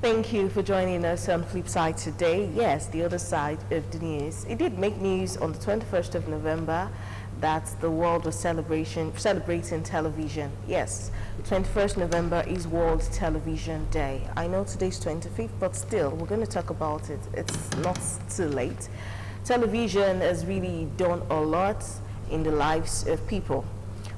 Thank you for joining us on Flipside today. Yes, the other side of the news. It did make news on the 21st of November that the world was celebrating television. Yes, 21st November is World Television Day. I know today's 25th, but still, we're going to talk about it. It's not too late. Television has really done a lot in the lives of people.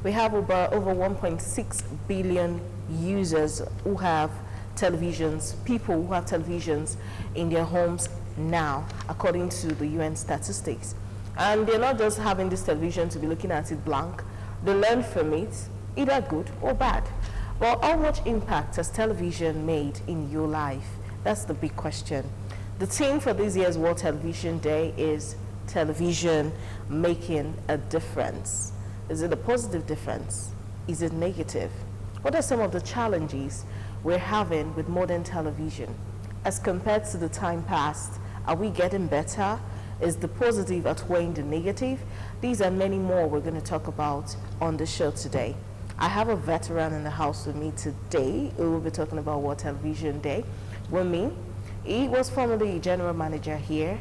We have over 1.6 billion users who have televisions, people who have televisions in their homes now, according to the UN statistics. And they're not just having this television to be looking at it blank. They learn from it, either good or bad. Well, how much impact has television made in your life? That's the big question. The theme for this year's World Television Day is television making a difference. Is it a positive difference? Is it negative? What are some of the challenges we're having with modern television? As compared to the time past, are we getting better? Is the positive outweighing the negative? These and many more we're going to talk about on the show today. I have a veteran in the house with me today who will be talking about World Television Day with me. He was formerly a general manager here.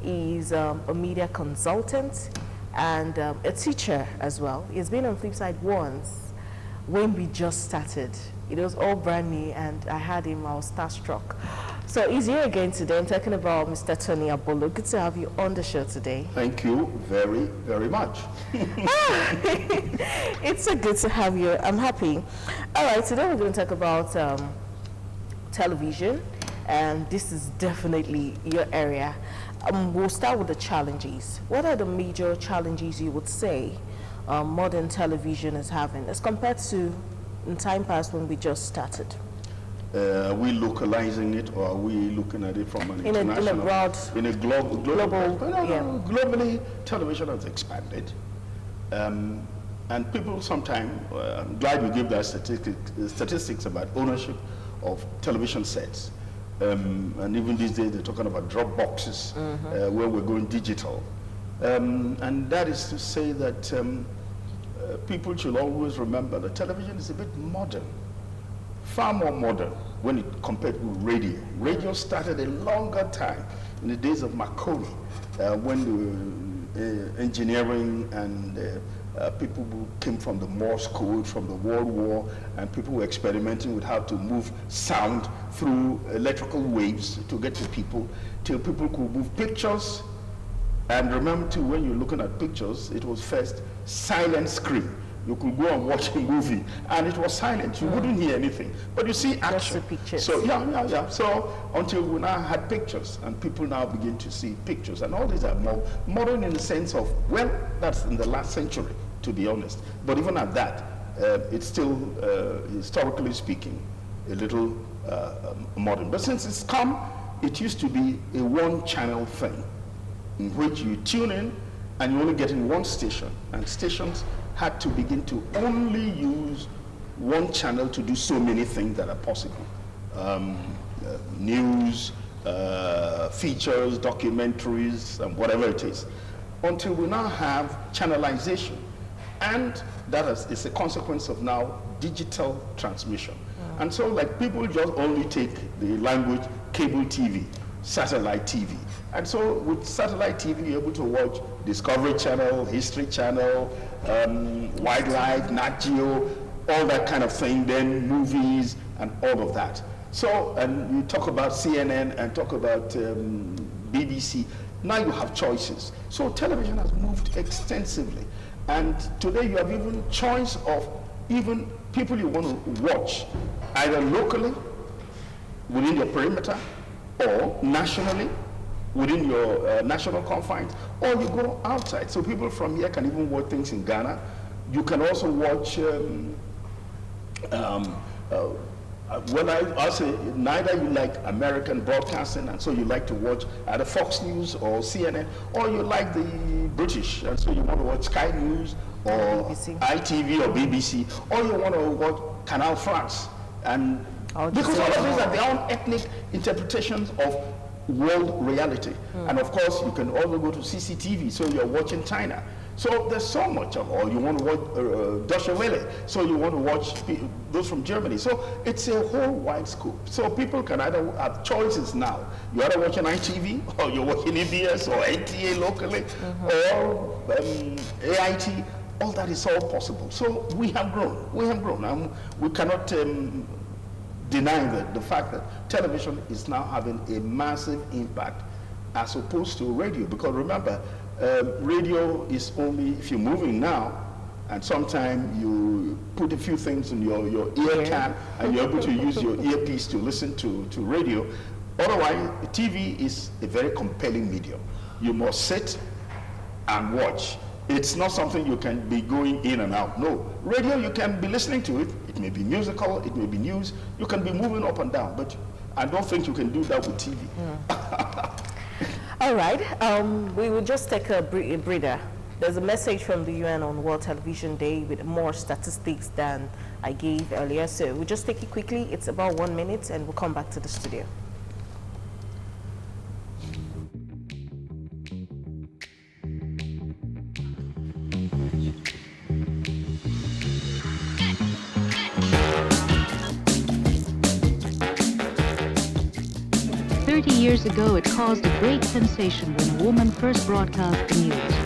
He's a media consultant and a teacher as well. He's been on Flipside once when we just started. It was all brand new and I had him, I was starstruck. So he's here again today. I'm talking about Mr. Tony Abolo. Good to have you on the show today. Thank you very, very much. It's so good to have you. I'm happy. All right, today we're going to talk about television, and this is definitely your area. We'll start with the challenges. What are the major challenges you would say modern television is having as compared to in time past when we just started? Are we localizing it, or are we looking at it from an international? In a broad, global. Yeah. Globally, television has expanded, and people sometimes. I'm glad you give that statistics about ownership of television sets, and even these days they're talking about drop boxes where we're going digital, and that is to say that people should always remember that television is a bit modern. Far more modern when it compared with radio. Radio started a longer time in the days of Marconi, when the engineering and people who came from the Morse code, from the World War, and people were experimenting with how to move sound through electrical waves to get to people, till people could move pictures. And remember too, when you're looking at pictures, it was first silent screen. You could go and watch a movie, and it was silent. You wouldn't hear anything, but you see action. Just the pictures. So yeah. So until we now had pictures, and people now begin to see pictures, and all these are more modern in the sense of, well, that's in the last century, to be honest. But even at that, it's still, historically speaking, a little modern. But since it's come, it used to be a one-channel thing, in which you tune in, and you only get in one station, and stations had to begin to only use one channel to do so many things that are possible. News, features, documentaries, and whatever it is. Until we now have channelization. And that is a consequence of now digital transmission. And so like people just only take the language cable TV, satellite TV. And so with satellite TV, you're able to watch Discovery Channel, History Channel, Wildlife, Nat Geo, all that kind of thing, then movies and all of that. So, and you talk about CNN and talk about BBC, now you have choices. So television has moved extensively. And today you have even choice of even people you want to watch, either locally, within your perimeter, or nationally, within your national confines, or you go outside. So people from here can even watch things in Ghana. You can also watch, well, I'll say neither you like American broadcasting, and so you like to watch either Fox News or CNN, or you like the British, and so you want to watch Sky News or BBC. ITV or BBC, or you want to watch Canal France. And because all of these are their own ethnic interpretations of world reality. And of course, you can also go to CCTV, so you're watching China. So there's so much of, or you want to watch Deutsche Welle, so you want to watch those from Germany. So it's a whole wide scope. So people can either have choices now. You're either watching ITV, or you're watching EBS, or NTA locally, or AIT. All that is all possible. So we have grown. We have grown. We cannot deny the fact that television is now having a massive impact as opposed to radio. Because remember, radio is only if you're moving now, and sometimes you put a few things in your ear can, and you're able to use your earpiece to listen to radio. Otherwise, TV is a very compelling medium. You must sit and watch. It's not something you can be going in and out. No. Radio, you can be listening to it. It may be musical, it may be news. You can be moving up and down, but I don't think you can do that with TV. All right. We will just take a breather. There's a message from the UN on World Television Day with more statistics than I gave earlier. So we'll just take it quickly. It's about 1 minute, and we'll come back to the studio. Years ago, it caused a great sensation when a woman first broadcast the news.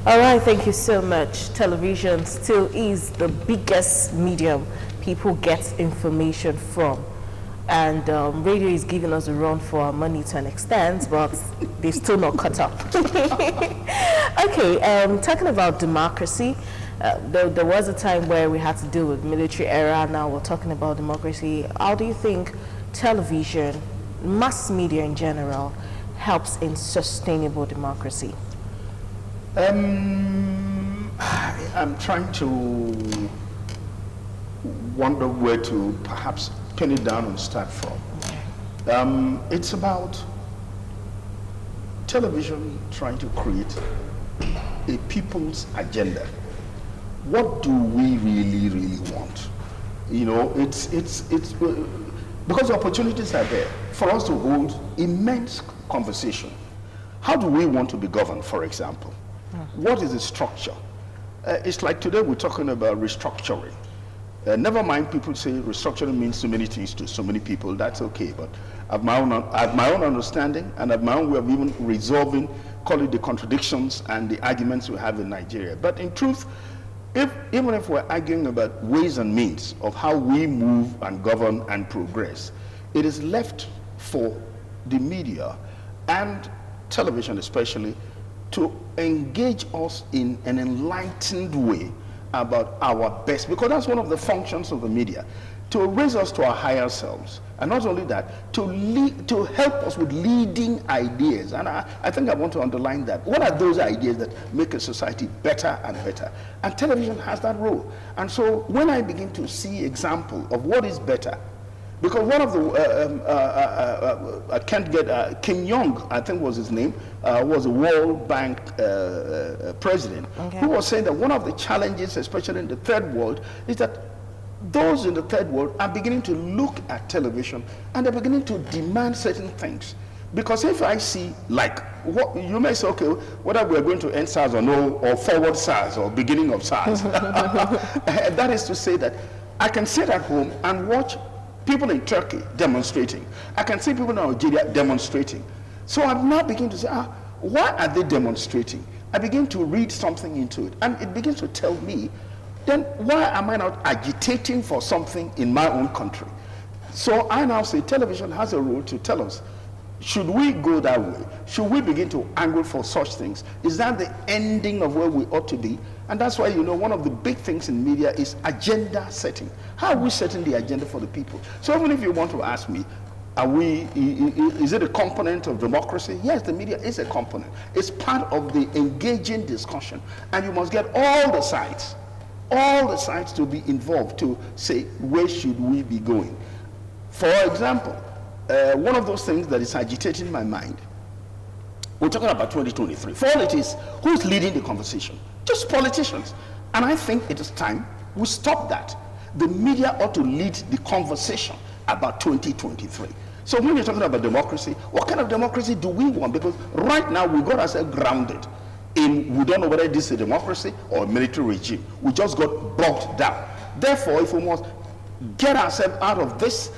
All right, thank you so much. Television still is the biggest medium people get information from. And radio is giving us a run for our money to an extent, but they're still not caught up. Okay, talking about democracy, there was a time where we had to deal with military era. Now we're talking about democracy. How do you think television, mass media in general, helps in sustainable democracy? I'm trying to wonder where to perhaps pin it down and start from. It's about television trying to create a people's agenda. What do we really want? You know, it's because the opportunities are there for us to hold immense conversation. How do we want to be governed, for example? What is the structure? It's like today we're talking about restructuring. Never mind, people say restructuring means so many things to so many people. That's okay, but I have my own understanding, and I have my own way of even resolving, call it the contradictions and the arguments we have in Nigeria. But in truth, even if we're arguing about ways and means of how we move and govern and progress, it is left for the media and television especially to engage us in an enlightened way about our best, because that's one of the functions of the media, to raise us to our higher selves. And not only that, to help us with leading ideas. And I think I want to underline that. What are those ideas that make a society better and better? And television has that role. And so when I begin to see example of what is better, because one of the, I can't get, Kim Jong, I think was his name, was a World Bank president, who was saying that one of the challenges, especially in the third world, is that those in the third world are beginning to look at television and they're beginning to demand certain things. Because if I see, like, what you may say, okay, whether we're going to end SARS or no, or forward SARS or beginning of SARS, that is to say that I can sit at home and watch people in Turkey demonstrating. I can see people in Algeria demonstrating. So I'm now beginning to say, why are they demonstrating? I begin to read something into it, and it begins to tell me, then why am I not agitating for something in my own country? So I now say television has a role to tell us, should we go that way? Should we begin to angle for such things? Is that the ending of where we ought to be? And that's why, you know, one of the big things in media is agenda setting. How are we setting the agenda for the people? So even if you want to ask me, is it a component of democracy? Yes, the media is a component. It's part of the engaging discussion. And you must get all the sides to be involved to say, where should we be going? For example, one of those things that is agitating my mind, we're talking about 2023. For all it is, who's leading the conversation? Just politicians. And I think it is time we stop that. The media ought to lead the conversation about 2023. So when you're talking about democracy, what kind of democracy do we want? Because right now we got ourselves grounded in, we don't know whether this is a democracy or a military regime. We just got bogged down. Therefore, if we must get ourselves out of this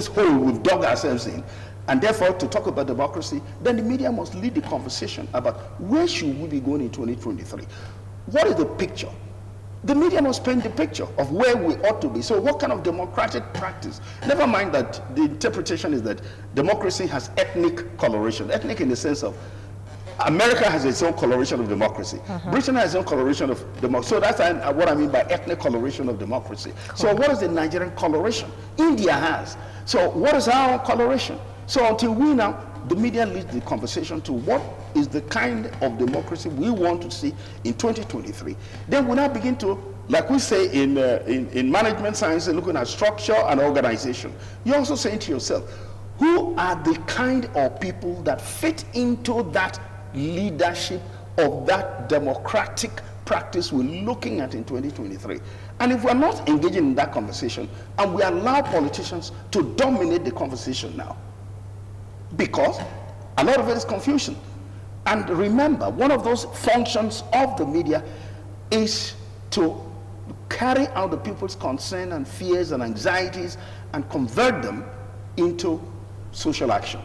hole we've dug ourselves in, and therefore to talk about democracy, then the media must lead the conversation about where should we be going in 2023. What is the picture? The media must paint the picture of where we ought to be. So what kind of democratic practice? Never mind that the interpretation is that democracy has ethnic coloration. Ethnic in the sense of America has its own coloration of democracy. Britain has its own coloration of democracy. So that's what I mean by ethnic coloration of democracy. Cool. So what is the Nigerian coloration? India has. So what is our own coloration? So until we now, the media leads the conversation to what is the kind of democracy we want to see in 2023. Then we now begin to, like we say in management science, looking at structure and organization. You're also saying to yourself, who are the kind of people that fit into that leadership of that democratic practice we're looking at in 2023? And if we're not engaging in that conversation and we allow politicians to dominate the conversation now, because a lot of it is confusion. And remember, one of those functions of the media is to carry out the people's concern and fears and anxieties and convert them into social action.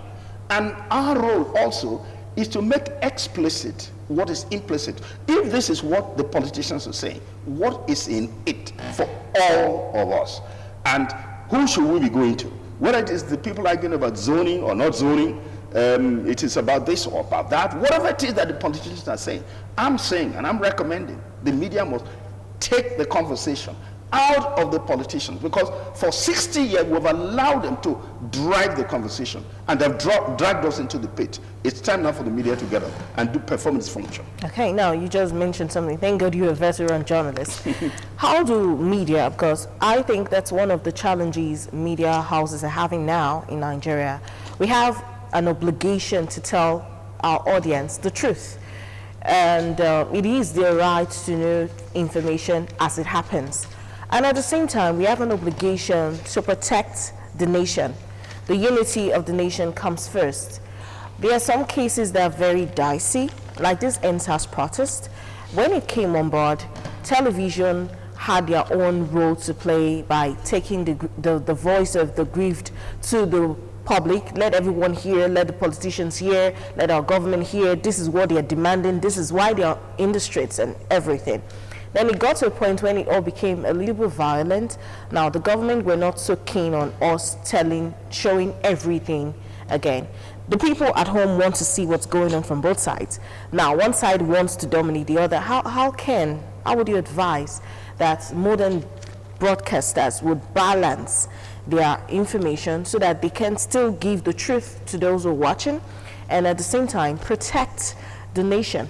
And our role also is to make explicit what is implicit. If this is what the politicians are saying, what is in it for all of us? And who should we be going to? Whether it is the people arguing about zoning or not zoning, it is about this or about that, whatever it is that the politicians are saying, I'm saying and I'm recommending the media must take the conversation out of the politicians, because for 60 years we've allowed them to drive the conversation and they've dragged us into the pit. It's time now for the media to get up and perform its function. Okay, now you just mentioned something. Thank God you're a veteran journalist. How do media, because I think that's one of the challenges media houses are having now in Nigeria. We have an obligation to tell our audience the truth. And it is their right to know information as it happens. And at the same time, we have an obligation to protect the nation. The unity of the nation comes first. There are some cases that are very dicey, like this NSAS protest. When it came on board, television had their own role to play by taking the voice of the grieved to the public, let everyone hear, let the politicians hear, let our government hear, this is what they are demanding, this is why they are in the streets and everything. Then it got to a point when it all became a little bit violent. Now the government were not so keen on us showing everything again. The people at home want to see what's going on from both sides. Now one side wants to dominate the other. How would you advise that modern broadcasters would balance their information so that they can still give the truth to those who are watching and at the same time protect the nation?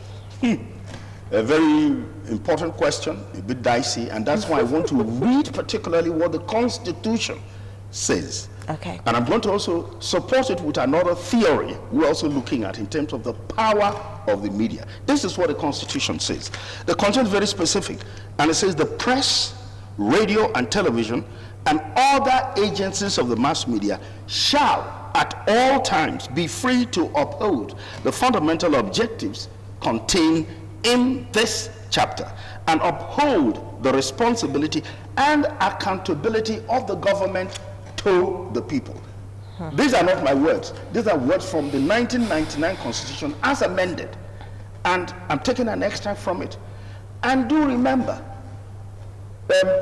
A very important question, a bit dicey, and that's why I want to read particularly what the Constitution says. Okay. And I'm going to also support it with another theory we're also looking at in terms of the power of the media. This is what the Constitution says. The Constitution is very specific, and it says the press, radio, and television, and other agencies of the mass media shall at all times be free to uphold the fundamental objectives contained in this chapter and uphold the responsibility and accountability of the government to the people. These are not my words. These are words from the 1999 Constitution as amended. And I'm taking an extract from it. And do remember,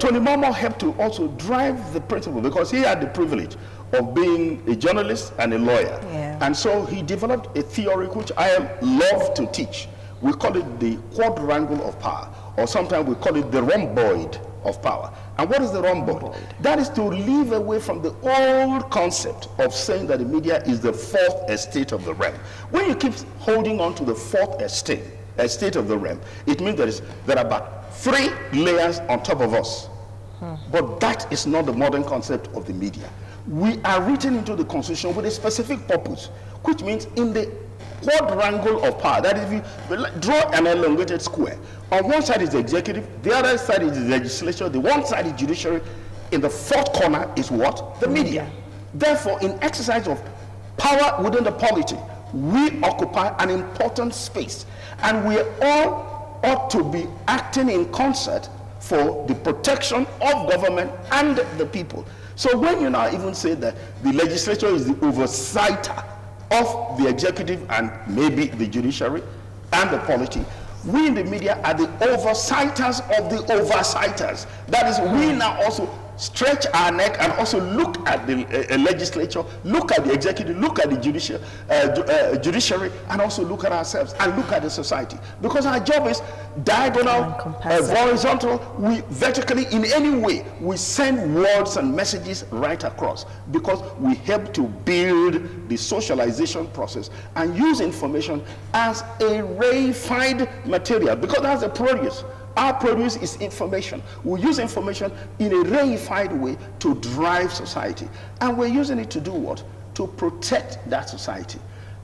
Tony Momo helped to also drive the principle because he had the privilege of being a journalist and a lawyer. Yeah. And so he developed a theory which I love to teach. We call it the quadrangle of power, or sometimes we call it the rhomboid of power. And what is the rhomboid? That is to leave away from the old concept of saying that the media is the fourth estate of the realm. When you keep holding on to the fourth estate of the realm, it means there are about 3 layers on top of us. But that is not the modern concept of the media. We are written into the Constitution with a specific purpose, which means in the quadrangle of power, that if you draw an elongated square, on one side is the executive, the other side is the legislature, the one side is judiciary, in the fourth corner is what? The media. Therefore, in exercise of power within the polity, we occupy an important space, and we all ought to be acting in concert for the protection of government and the people. So when you now even say that the legislature is the oversighter of the executive and maybe the judiciary and the polity, we in the media are the oversighters of the oversighters. That is, we now also stretch our neck and also look at the legislature, look at the executive, look at the judiciary, and also look at ourselves and look at the society. Because our job is diagonal, horizontal, we vertically, in any way, we send words and messages right across, because we help to build the socialization process and use information as a reified material, because that's the produce. Our produce is information. We use information in a reified way to drive society. And we're using it to do what? To protect that society.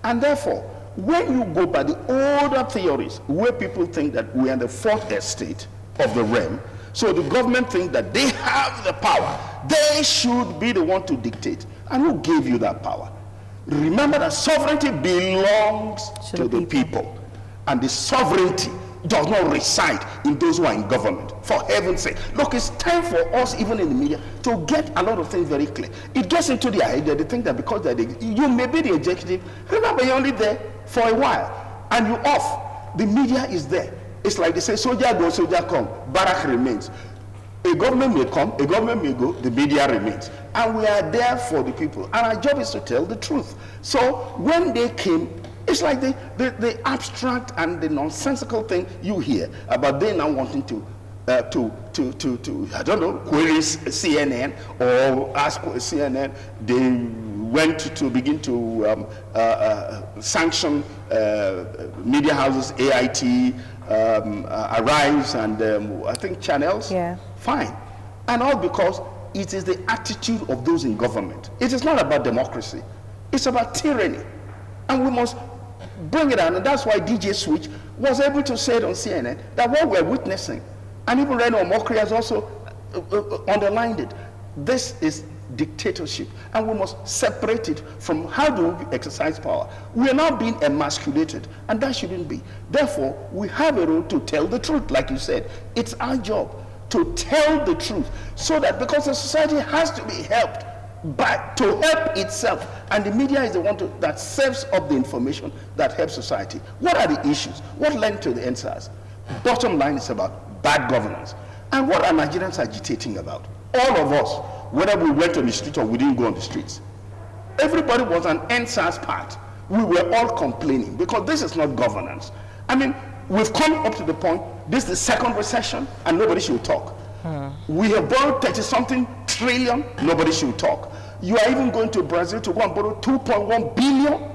And therefore, when you go by the older theories, where people think that we are in the fourth estate of the realm, so the government think that they have the power, they should be the one to dictate. And who gave you that power? Remember that sovereignty belongs to the people. And the sovereignty does not reside in those who are in government. For heaven's sake. Look, it's time for us, even in the media, to get a lot of things very clear. It gets into their head that they think that because you may be the executive, remember you're only there for a while, and you're off. The media is there. It's like they say, soldier go, soldier come, barrack remains. A government may come, a government may go, the media remains. And we are there for the people. And our job is to tell the truth. So when they came, it's like the abstract and the nonsensical thing you hear about they now wanting to I don't know, query CNN or ask CNN. They went to begin to sanction media houses, AIT, Arise, and I think channels. Yeah. Fine. And all because it is the attitude of those in government. It is not about democracy. It's about tyranny. And we must bring it out, and that's why DJ Switch was able to say it on CNN that what we're witnessing, and even Reno Omokri has also underlined it, this is dictatorship, and we must separate it from how do we exercise power. We are now being emasculated, and that shouldn't be. Therefore, we have a role to tell the truth, like you said. It's our job to tell the truth, so that because the society has to be helped to help itself, and the media is the one that serves up the information that helps society. What are the issues? What led to the answers? Bottom line is about bad governance. And what are Nigerians agitating about? All of us, whether we went on the street or we didn't go on the streets, everybody was on NSAS part. We were all complaining because this is not governance. I mean, we've come up to the point, this is the second recession, and nobody should talk. We have borrowed 30-something trillion, nobody should talk. You are even going to Brazil to go and borrow 2.1 billion.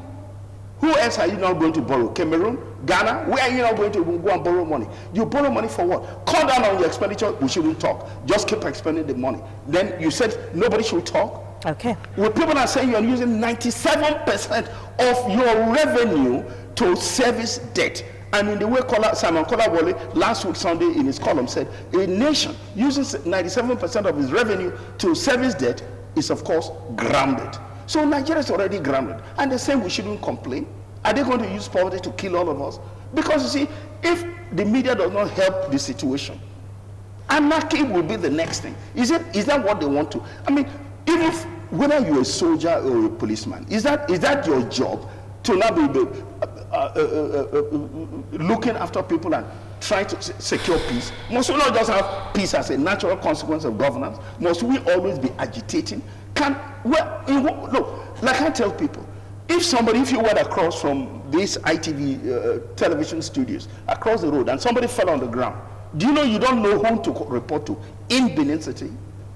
Who else are you now going to borrow? Cameroon? Ghana? Where are you now going to go and borrow money? You borrow money for what? Cut down on your expenditure, we shouldn't talk. Just keep expending the money. Then you said nobody should talk? Okay. Well, people are saying you're using 97% of your revenue to service debt. And in the way Simon Kolawole last week Sunday in his column said, a nation uses 97% of its revenue to service debt is of course grounded. So Nigeria is already grounded. And they're saying we shouldn't complain. Are they going to use poverty to kill all of us? Because you see, if the media does not help the situation, anarchy will be the next thing. Is that what they want to? I mean, even whether you're a soldier or a policeman, is that your job to now be looking after people and try to secure peace? Must we not just have peace as a natural consequence of governance? Must we always be agitating? Look, like I tell people, if you went across from these ITV television studios, across the road, and somebody fell on the ground, do you know you don't know whom to report to in Benin City?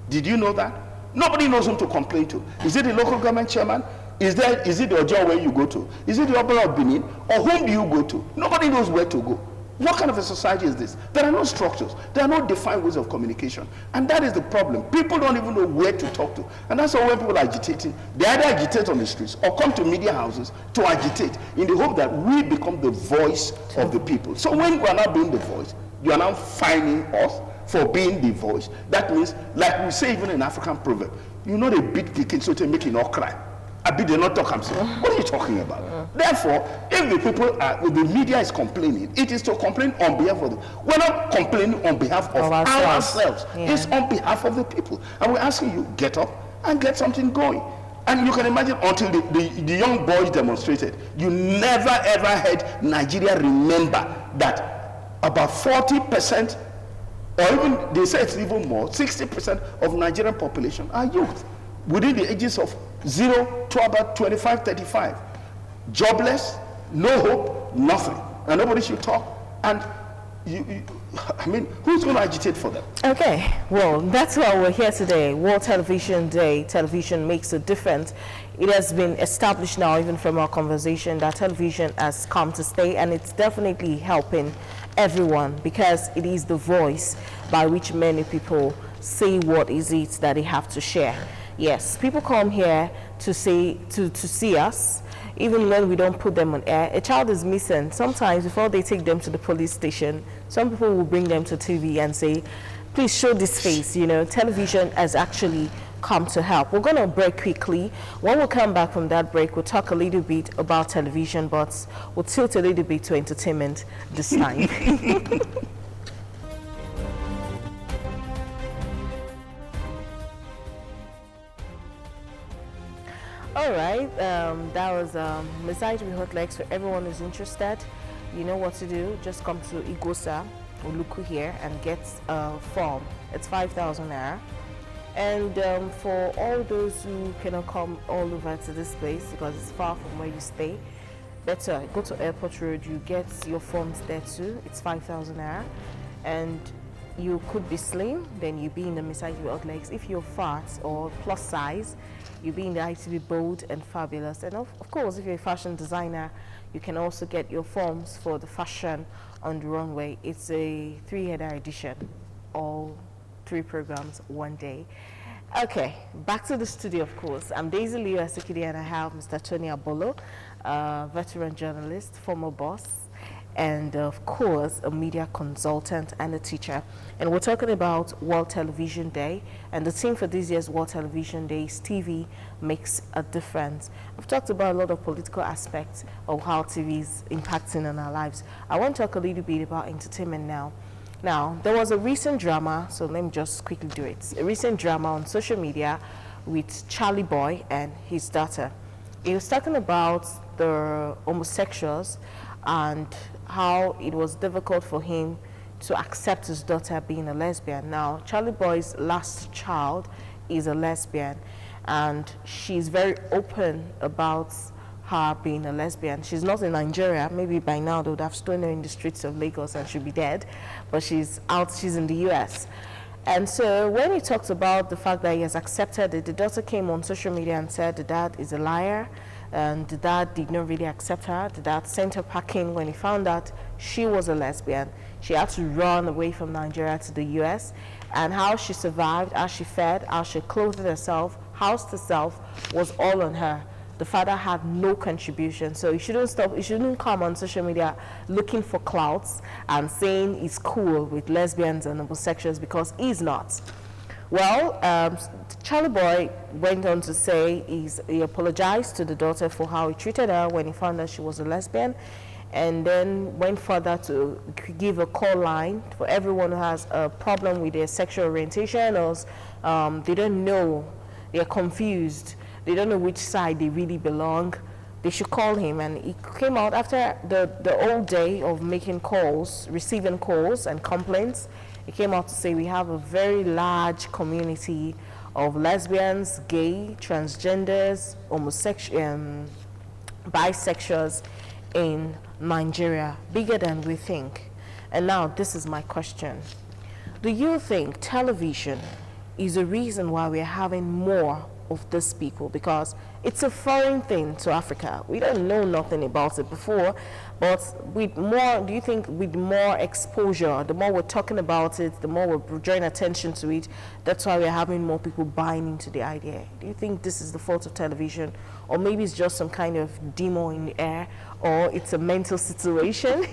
Did you know that? Nobody knows whom to complain to. Is it the local government chairman? Is it the Ojo where you go to? Is it the Oba of Benin? Or whom do you go to? Nobody knows where to go. What kind of a society is this? There are no structures. There are no defined ways of communication. And that is the problem. People don't even know where to talk to. And that's why when people are agitating, they either agitate on the streets or come to media houses to agitate in the hope that we become the voice of the people. So when we are not being the voice, you are now fining us for being the voice. That means, like we say even in African proverb, you know they beat the king so they make it not cry. I beat they not talk themselves. What are you talking about? Therefore, if the people if the media is complaining, it is to complain on behalf of them. We're not complaining on behalf of ourselves. Yeah. It's on behalf of the people. And we're asking you, get up and get something going. And you can imagine until the young boys demonstrated, you never ever heard Nigeria remember that about 40%, or even they say it's even more, 60% of Nigerian population are youth within the ages of 0 to about 25, 35. Jobless, no hope, nothing. And nobody should talk. And I mean, who's going to agitate for them? Okay, well, that's why we're here today. World Television Day. Television makes a difference. It has been established now, even from our conversation, that television has come to stay, and it's definitely helping everyone because it is the voice by which many people say what is it that they have to share. Yes, people come here to see us, even when we don't put them on air. A child is missing. Sometimes before they take them to the police station, some people will bring them to TV and say, please show this face. You know, television has actually come to help. We're going to break quickly. When we come back from that break, we'll talk a little bit about television, but we'll tilt a little bit to entertainment this time. All right, that was Message with Hot Legs. For everyone who's interested, you know what to do. Just come to Igosa Oluku here and get a form. It's 5,000 naira. And for all those who cannot come all over to this place because it's far from where you stay, better go to Airport Road. You get your forms there too. It's 5,000 naira. And you could be slim, then you be in the Message with Hot Legs. If you're fat or plus size, you be in the ITV Bold and Fabulous. And of course, if you're a fashion designer, you can also get your forms for the fashion on the runway. It's a 3-header edition, all 3 programs one day. Okay, back to the studio, of course. I'm Daisy Leo Asikidi, and I have Mr. Tony Abolo, veteran journalist, former boss, and of course a media consultant and a teacher. And we're talking about World Television Day, and the theme for this year's World Television Day is TV Makes a Difference. I've talked about a lot of political aspects of how TV is impacting on our lives. I want to talk a little bit about entertainment now. Now, there was a recent drama, so let me just quickly do it. A recent drama on social media with Charlie Boy and his daughter. He was talking about the homosexuals and how it was difficult for him to accept his daughter being a lesbian. Now, Charlie Boy's last child is a lesbian, and she's very open about her being a lesbian. She's not in Nigeria. Maybe by now they would have stolen her in the streets of Lagos and she'd be dead, but she's out, she's in the US. And so when he talked about the fact that he has accepted it, the daughter came on social media and said the dad is a liar, and the dad did not really accept her. The dad sent her packing when he found out she was a lesbian. She had to run away from Nigeria to the US, and how she survived, how she fed, how she clothed herself, housed herself, was all on her. The father had no contribution, so he shouldn't come on social media looking for clouts and saying he's cool with lesbians and homosexuals, because he's not. Well, Charlie Boy went on to say he apologized to the daughter for how he treated her when he found out she was a lesbian, and then went further to give a call line for everyone who has a problem with their sexual orientation, or they don't know, they're confused, they don't know which side they really belong. they should call him, and he came out after the old day of making calls, receiving calls and complaints. He came out to say we have a very large community of lesbians, gay, transgenders, homosexual, bisexuals in Nigeria, bigger than we think. And now this is my question. Do you think television is a reason why we're having more of these people? Because it's a foreign thing to Africa. We don't know nothing about it before, but with more, do you think with more exposure, the more we're talking about it, the more we're drawing attention to it, that's why we're having more people buying into the idea? Do you think this is the fault of television? Or maybe it's just some kind of demo in the air, or it's a mental situation?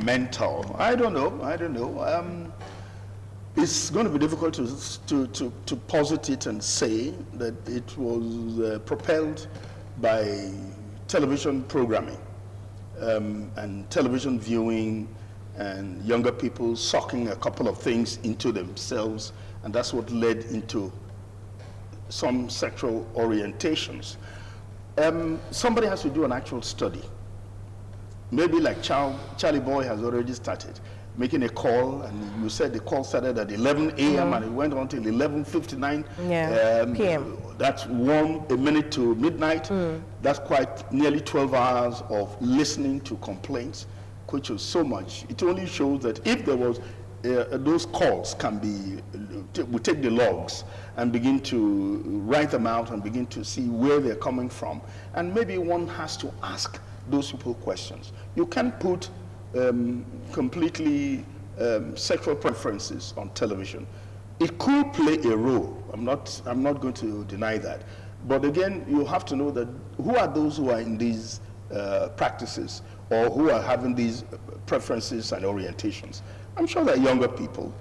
Mental, I don't know. It's going to be difficult to posit it and say that it was propelled by television programming and television viewing and younger people sucking a couple of things into themselves, and that's what led into some sexual orientations. Somebody has to do an actual study. Maybe like Charlie Boy has already started making a call, and you said the call started at 11 a.m. and it went on till 11:59 p.m. That's a minute to midnight. That's quite nearly 12 hours of listening to complaints, which is so much. It only shows that if there was those calls can be, we take the logs and begin to write them out and begin to see where they're coming from, and maybe one has to ask those people questions. You can't put completely sexual preferences on television. It could play a role. I'm not going to deny that. But again, you have to know that who are those who are in these practices or who are having these preferences and orientations. I'm sure that younger people.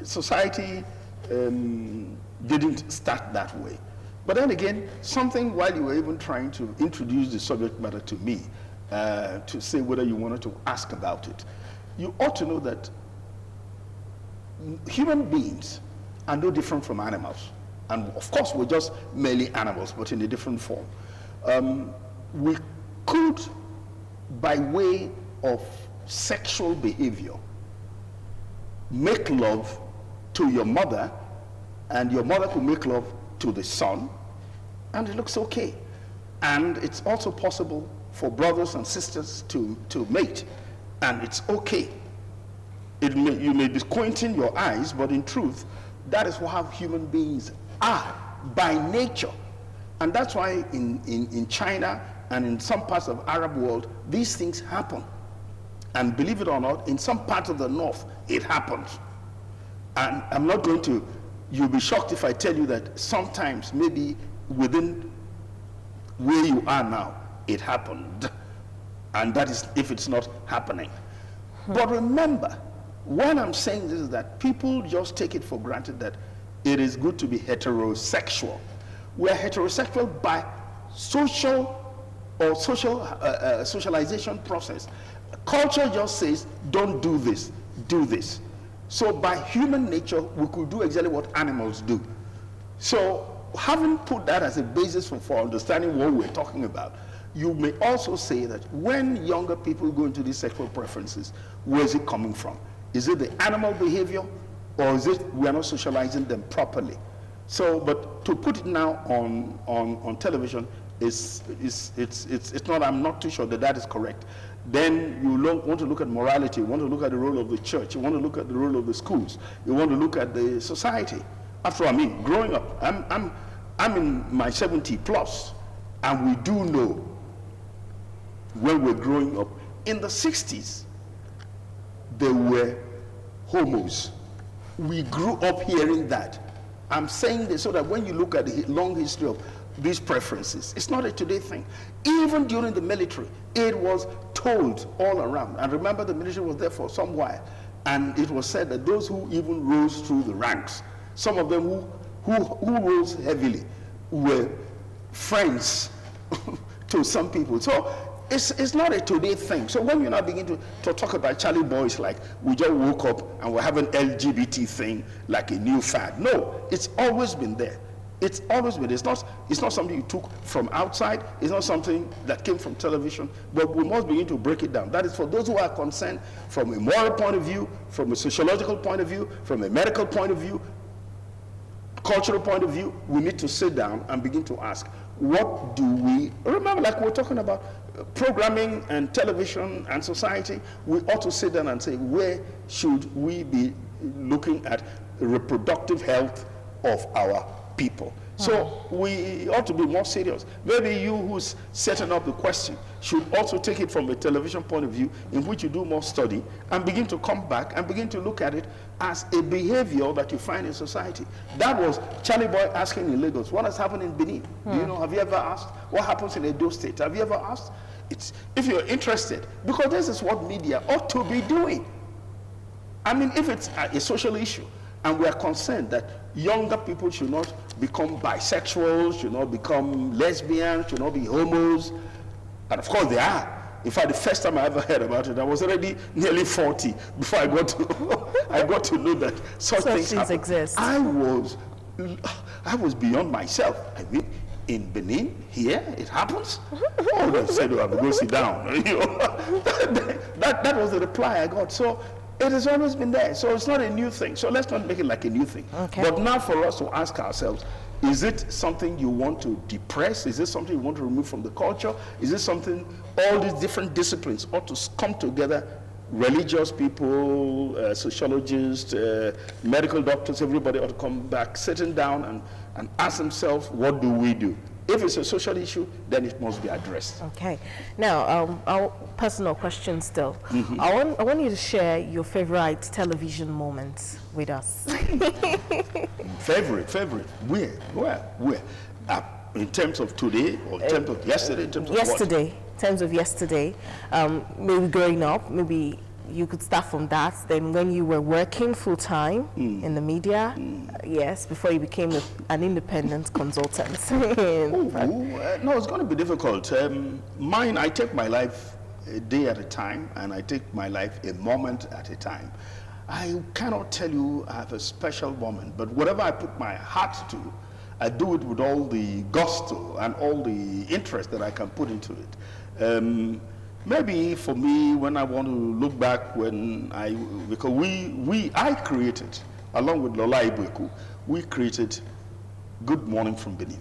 Society didn't start that way. But then again, something while you were even trying to introduce the subject matter to me, to say whether you wanted to ask about it, you ought to know that human beings are no different from animals. And of course, we're just merely animals, but in a different form. We could, by way of sexual behavior, make love to your mother, and your mother could make love to the son, and it looks okay. And it's also possible for brothers and sisters to mate, and it's okay. You may be squinting your eyes, but in truth, that is how human beings are by nature. And that's why in China and in some parts of the Arab world, these things happen. And believe it or not, in some parts of the north, it happens. And I'm not going to, you'll be shocked if I tell you that sometimes, maybe within where you are now, it happened. And that is if it's not happening. But remember, when I'm saying this is that people just take it for granted that it is good to be heterosexual. We're heterosexual by socialization process. Culture just says, don't do this, do this. So by human nature, we could do exactly what animals do. So having put that as a basis for understanding what we're talking about, you may also say that when younger people go into these sexual preferences, where is it coming from? Is it the animal behavior, or is it we are not socializing them properly? So, but to put it now on television it's not. I'm not too sure that that is correct. Then you want to look at morality. You want to look at the role of the church. You want to look at the role of the schools. You want to look at the society. After all, I mean, growing up, I'm in my 70 plus, and we do know when we're growing up. In the 60s, there were homos. We grew up hearing that. I'm saying this so that when you look at the long history of these preferences, it's not a today thing. Even during the military, it was told all around. And remember, the military was there for some while, and it was said that those who even rose through the ranks, some of them who rose heavily, were friends to some people. So it's not a today thing. So when you now begin to talk about Charlie boys like we just woke up and we're having LGBT thing like a new fad. No, it's always been there. It's always been. It's not something you took from outside. It's not something that came from television. But we must begin to break it down. That is for those who are concerned from a moral point of view, from a sociological point of view, from a medical point of view, cultural point of view. We need to sit down and begin to ask, what do we remember? Like we're talking about programming and television and society. We ought to sit down and say, where should we be looking at the reproductive health of our people? So we ought to be more serious. Maybe you who's setting up the question should also take it from a television point of view, in which you do more study and begin to come back and begin to look at it as a behavior that you find in society. That was Charlie Boy asking in Lagos, what has happened in Benin? Do you know, have you ever asked what happens in Edo State? Have you ever asked? It's, if you're interested, because this is what media ought to be doing. I mean, if it's a social issue, and we are concerned that younger people should not become bisexuals, should not become lesbians, should not be homos, and of course they are. In fact, the first time I ever heard about it, I was already nearly 40 before I got to I got to know that such things exist. I was beyond myself. I mean, in Benin, here, it happens? Oh, they said, oh, go sit down. You know, that was the reply I got. So it has always been there. So it's not a new thing. So let's not make it like a new thing. Okay. But now for us to ask ourselves, is it something you want to depress? Is it something you want to remove from the culture? Is it something, all these different disciplines ought to come together? Religious people, sociologists, medical doctors, everybody ought to come back, sitting down and ask themselves, what do we do? If it's a social issue, then it must be addressed. Okay. Now, our personal question still. I want you to share your favorite television moments with us. Favorite? Where? In terms of today, or in terms of yesterday? In terms of yesterday. What? In terms of yesterday, maybe growing up, maybe you could start from that. Then when you were working full-time in the media, yes, before you became an independent consultant. No, it's going to be difficult. Mine, I take my life a day at a time, and I take my life a moment at a time. I cannot tell you I have a special moment, but whatever I put my heart to, I do it with all the gusto and all the interest that I can put into it. Maybe for me, when I want to look back, because I created, along with Lola Ibueku, we created Good Morning from Benin.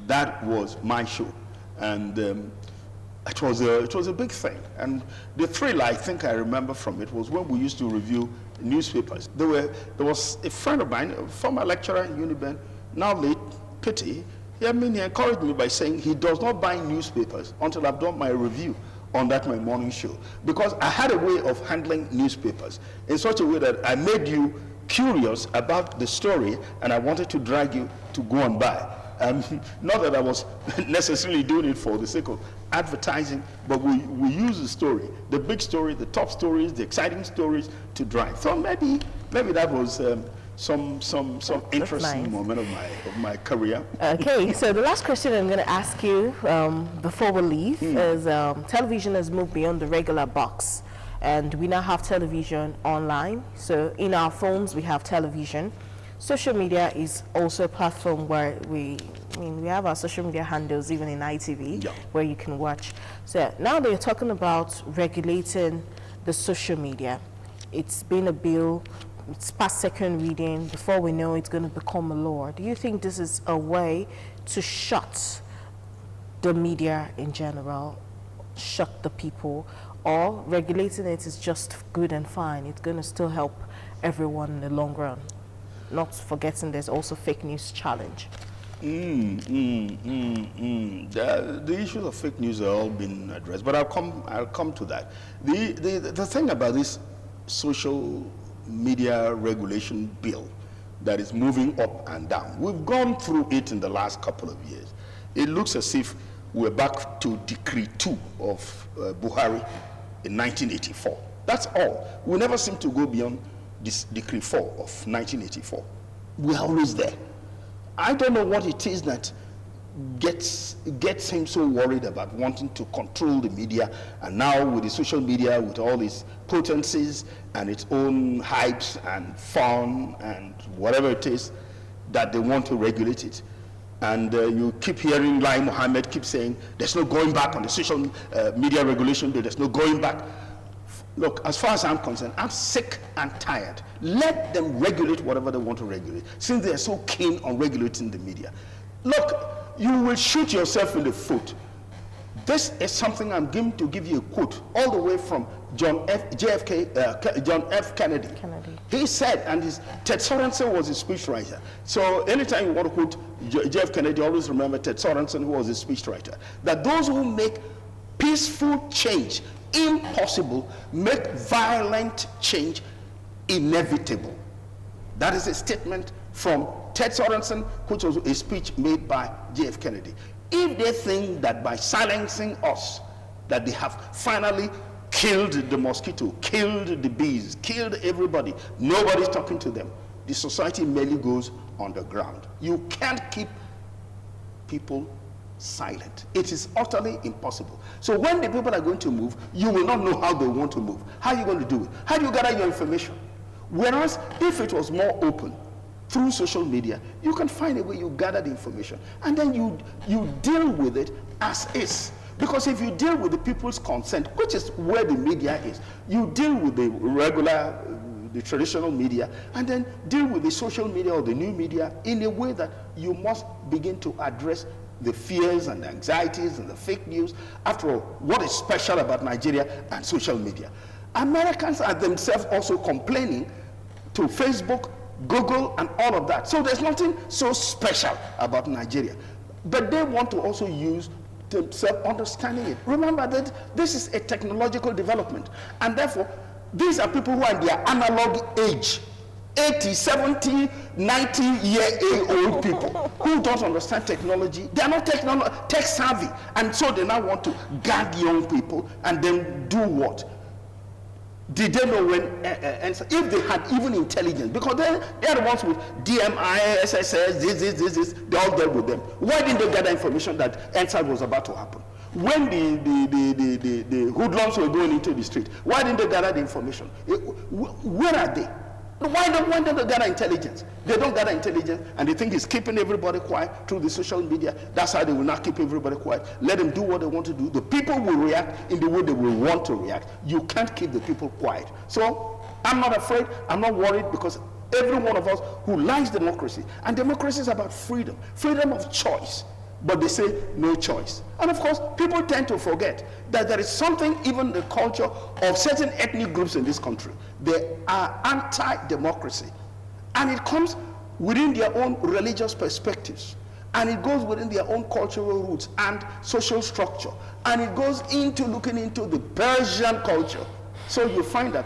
That was my show, and it was a big thing. And the thrill I think I remember from it was when we used to review newspapers. There was a friend of mine, a former lecturer in Uniben, now late, Pity. He encouraged me by saying he does not buy newspapers until I've done my review on that my morning show, because I had a way of handling newspapers in such a way that I made you curious about the story, and I wanted to drag you to go and buy. Not that I was necessarily doing it for the sake of advertising, but we use the story, the big story, the top stories, the exciting stories to drive. So maybe that was some interesting moment of my career. Okay, so the last question I'm going to ask you before we leave is television has moved beyond the regular box, and we now have television online. So in our phones we have television. Social media is also a platform where we have our social media handles even in ITV, where you can watch. So now they're talking about regulating the social media. It's been a bill. It's past second reading. Before we know, it's going to become a law. Do you think this is a way to shut the media in general, shut the people, or regulating it is just good and fine? It's going to still help everyone in the long run. Not forgetting there's also fake news challenge. The issues of fake news have all been addressed, but I'll come to that. The thing about this social media regulation bill that is moving up and down, we've gone through it in the last couple of years. It looks as if we're back to Decree 2 of Buhari in 1984. That's all. We never seem to go beyond this Decree 4 of 1984. We're always there. I don't know what it is that gets him so worried about wanting to control the media, and now with the social media, with all its potencies and its own hypes and fun and whatever it is, that they want to regulate it. And you keep hearing Lai Mohammed keep saying there's no going back on the social media regulation, there's no going back. Look, as far as I'm concerned, I'm sick and tired. Let them regulate whatever they want to regulate, since they're so keen on regulating the media. Look, you will shoot yourself in the foot. This is something I'm going to give you a quote all the way from John F. Kennedy. He said, and Ted Sorensen was his speechwriter. So anytime you want to quote JF Kennedy, always remember Ted Sorensen, who was his speechwriter. That those who make peaceful change impossible make violent change inevitable. That is a statement from Ted Sorensen, which was a speech made by JF Kennedy. If they think that by silencing us, that they have finally killed the mosquito, killed the bees, killed everybody, nobody's talking to them, the society merely goes underground. You can't keep people silent. It is utterly impossible. So when the people are going to move, you will not know how they want to move. How are you going to do it? How do you gather your information? Whereas if it was more open, through social media, you can find a way you gather the information, and then you deal with it as is. Because if you deal with the people's consent, which is where the media is, you deal with the regular, the traditional media, and then deal with the social media or the new media in a way that you must begin to address the fears and the anxieties and the fake news. After all, what is special about Nigeria and social media? Americans are themselves also complaining to Facebook, Google, and all of that. So there's nothing so special about Nigeria. But they want to also use themselves understanding it. Remember that this is a technological development. And therefore, these are people who are in their analog age. 80, 70, 90-year-old people who don't understand technology. They are not tech savvy. And so they now want to gag young people and then do what? Did they know when, if they had even intelligence, because they are the ones with DMI, SSS, this, they all dealt with them. Why didn't they gather information that NSAS was about to happen? When the hoodlums were going into the street, why didn't they gather the information? Where are they? Why don't they gather intelligence? They don't gather intelligence, and they think it's keeping everybody quiet through the social media. That's how they will not keep everybody quiet. Let them do what they want to do. The people will react in the way they will want to react. You can't keep the people quiet. So I'm not afraid. I'm not worried, because every one of us who likes democracy, and democracy is about freedom, freedom of choice. But they say no choice. And of course, people tend to forget that there is something, even the culture of certain ethnic groups in this country. They are anti-democracy. And it comes within their own religious perspectives. And it goes within their own cultural roots and social structure. And it goes into looking into the Persian culture. So you find that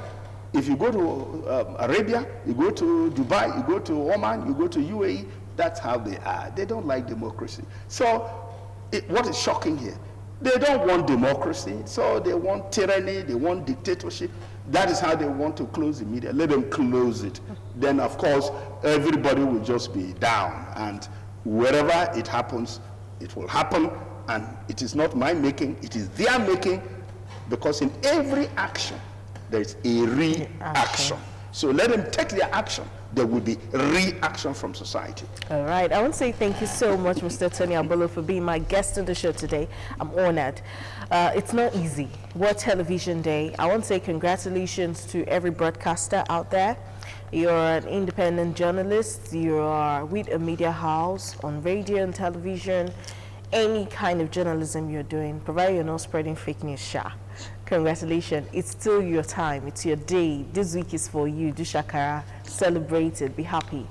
if you go to Arabia, you go to Dubai, you go to Oman, you go to UAE, that's how they are. They don't like democracy. So what is shocking here? They don't want democracy, so they want tyranny, they want dictatorship. That is how they want to close the media. Let them close it. Then, of course, everybody will just be down. And wherever it happens, it will happen. And it is not my making, it is their making, because in every action, there is a reaction. So let them take their action. There will be reaction from society. All right. I want to say thank you so much, Mr. Tony Abolo, for being my guest on the show today. I'm honored. It's not easy. World Television Day. I want to say congratulations to every broadcaster out there. You're an independent journalist. You are with a media house on radio and television. Any kind of journalism you're doing, provided you're not spreading fake news, congratulations. It's still your time. It's your day. This week is for you. Do shakara, celebrate it, be happy.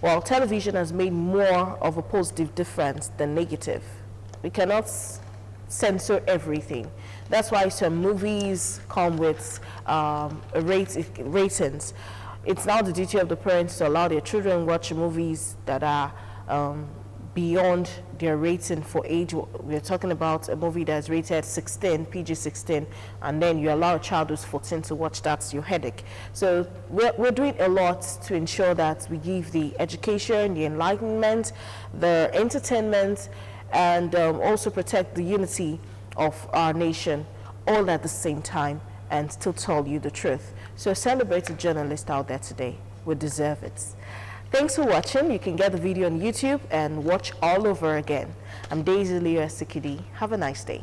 Well, television has made more of a positive difference than negative. We cannot censor everything. That's why some movies come with ratings. It's now the duty of the parents to allow their children watch movies that are beyond their rating for age. We're talking about a movie that's rated 16, PG-16, and then you allow a child who's 14 to watch. That's your headache. So we're doing a lot to ensure that we give the education, the enlightenment, the entertainment, and also protect the unity of our nation, all at the same time, and still tell you the truth. So celebrate a journalist out there today. We deserve it. Thanks for watching. You can get the video on YouTube and watch all over again. I'm Daisy Leo Sikidi. Have a nice day.